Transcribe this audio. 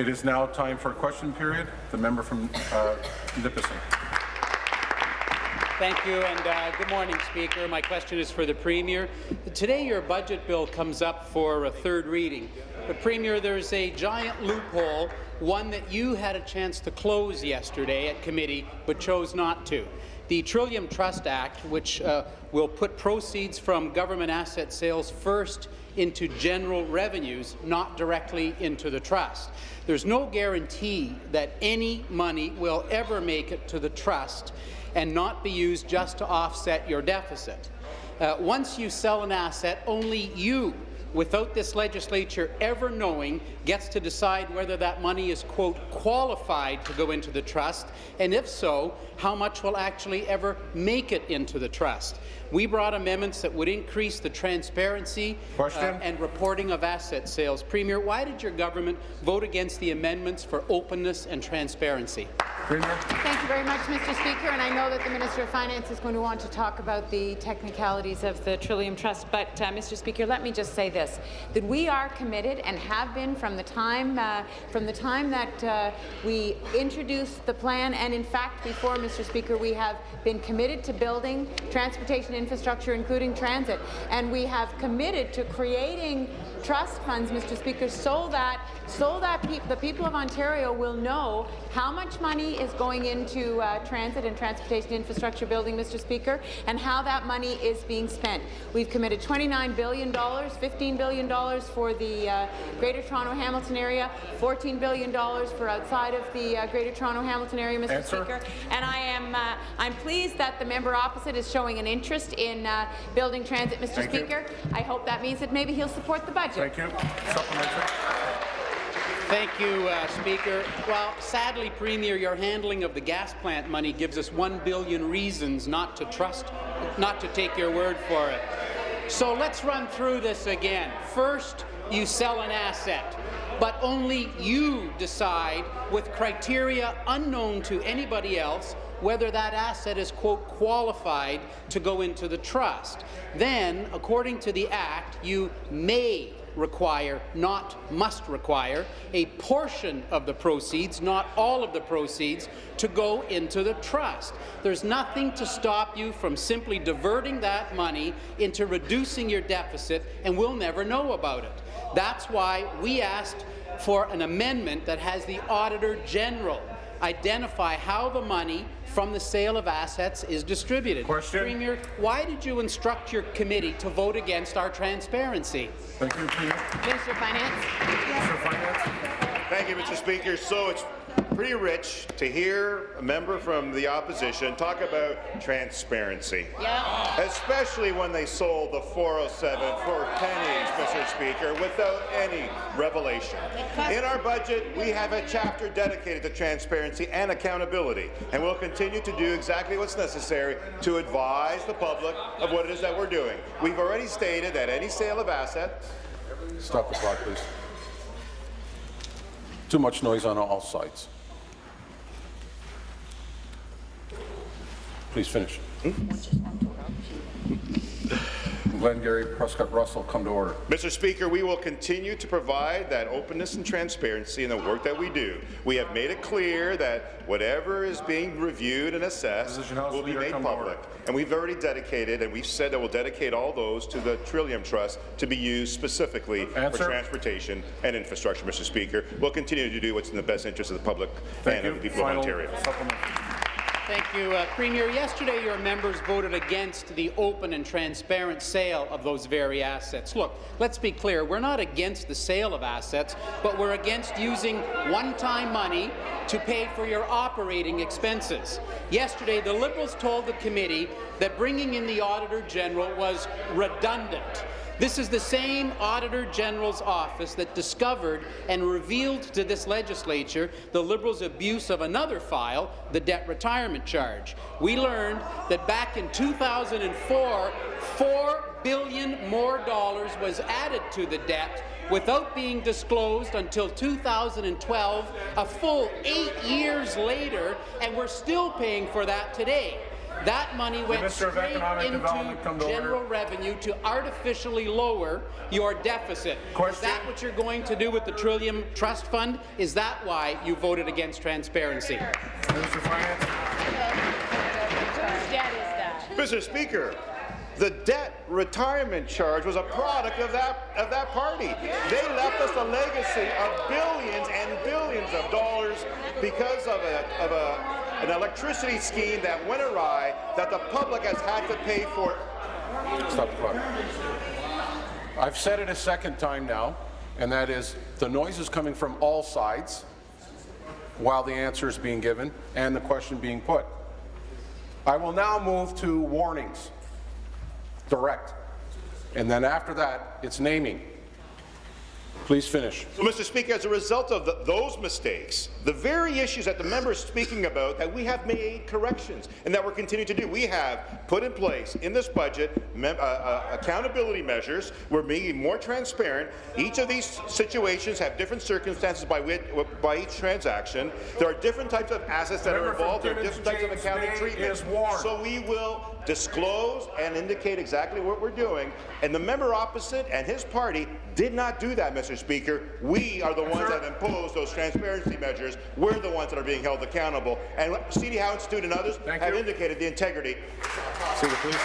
It is now time for a question period. The member from Nipissing. Thank you, and good morning, Speaker. My question is for the Premier. Today, your budget bill comes up for a third reading. But, Premier, there's a giant loophole, one that you had a chance to close yesterday at committee, but chose not to. The Trillium Trust Act, which will put proceeds from government asset sales first into general revenues, not directly into the trust. There's no guarantee that any money will ever make it to the trust and not be used just to offset your deficit. Once you sell an asset, only you, without this legislature ever knowing, gets to decide whether that money is, quote, qualified to go into the trust, and if so, how much will actually ever make it into the trust. We brought amendments that would increase the transparency and reporting of asset sales. Premier, why did your government vote against the amendments for openness and transparency? Premier. Thank you very much, Mr. Speaker, and I know that the Minister of Finance is going to want to talk about the technicalities of the Trillium Trust, but Mr. Speaker, let me just say this, that we are committed and have been from the time that we introduced the plan, and in fact before, Mr. Speaker, we have been committed to building transportation infrastructure, including transit, and we have committed to creating trust funds, Mr. Speaker, so that the people of Ontario will know how much money is going into transit and transportation infrastructure building, Mr. Speaker, and how that money is being spent. We've committed $29 billion, $15 billion for the Greater Toronto-Hamilton area, $14 billion for outside of the Greater Toronto-Hamilton area, Mr. Speaker. And I'm pleased that the member opposite is showing an interest in building transit, Mr. Speaker. I hope that means that maybe he'll support the budget. Thank you. Supplementary. Thank you, Speaker. Well, sadly, Premier, your handling of the gas plant money gives us 1 billion reasons not to take your word for it. So let's run through this again. First, you sell an asset, but only you decide, with criteria unknown to anybody else, whether that asset is, quote, qualified to go into the trust. Then, according to the Act, you may require, not must require, a portion of the proceeds, not all of the proceeds, to go into the trust. There's nothing to stop you from simply diverting that money into reducing your deficit, and we'll never know about it. That's why we asked for an amendment that has the Auditor General identify how the money from the sale of assets is distributed. Question. Premier, why did you instruct your committee to vote against our transparency? Thank you, Premier. Minister of Finance. Minister of Finance. Thank you, Mr. Speaker. So it's pretty rich to hear a member from the opposition talk about transparency, especially when they sold the 407 for pennies, Mr. Speaker, without any revelation. In our budget, we have a chapter dedicated to transparency and accountability, and we'll continue to do exactly what's necessary to advise the public of what it is that we're doing. We've already stated that any sale of assets— Stop the clock, please. Too much noise on all sides. Please finish. Glengarry, Prescott Russell, come to order. Mr. Speaker, we will continue to provide that openness and transparency in the work that we do. We have made it clear that whatever is being reviewed and assessed will be made public. And we've already dedicated, and we've said that we'll dedicate all those to the Trillium Trust to be used specifically for transportation and infrastructure, Mr. Speaker. We'll continue to do what's in the best interest of the public and of the people of Ontario. Thank you, Premier. Yesterday, your members voted against the open and transparent sale of those very assets. Look, let's be clear. We're not against the sale of assets, but we're against using one-time money to pay for your operating expenses. Yesterday, the Liberals told the committee that bringing in the Auditor General was redundant. This is the same Auditor General's office that discovered and revealed to this legislature the Liberals' abuse of another file, the debt retirement charge. We learned that back in 2004, $4 billion more was added to the debt without being disclosed until 2012, a full 8 years later, and we're still paying for that today. That money went Minister of straight Economic Development, come into to order. general revenue to artificially lower your deficit. Question. Is that what you're going to do with the Trillium Trust Fund? Is that why you voted against transparency? Minister of Finance. Whose debt is that? Mr. Speaker, the debt retirement charge was a product of that party. They left us a legacy of billions and billions of dollars because of an electricity scheme that went awry that the public has had to pay for. Stop the clock. I've said it a second time now, and that is the noise is coming from all sides while the answer is being given and the question being put. I will now move to warnings. Direct. And then after that, it's naming. Please finish. So, Mr. Speaker, as a result of those mistakes, the very issues that the member is speaking about, that we have made corrections and that we're continuing to do. We have put in place in this budget accountability measures. We're making more transparent. Each of these situations have different circumstances by each transaction. There are different types of assets that are involved. There are different types of accounting treatment. So we will disclose and indicate exactly what we're doing. And the member opposite and his party did not do that, Mr. Speaker. We are the ones that imposed those transparency measures. We're the ones that are being held accountable. And CD Howe Institute and others have indicated the integrity. Seated, please.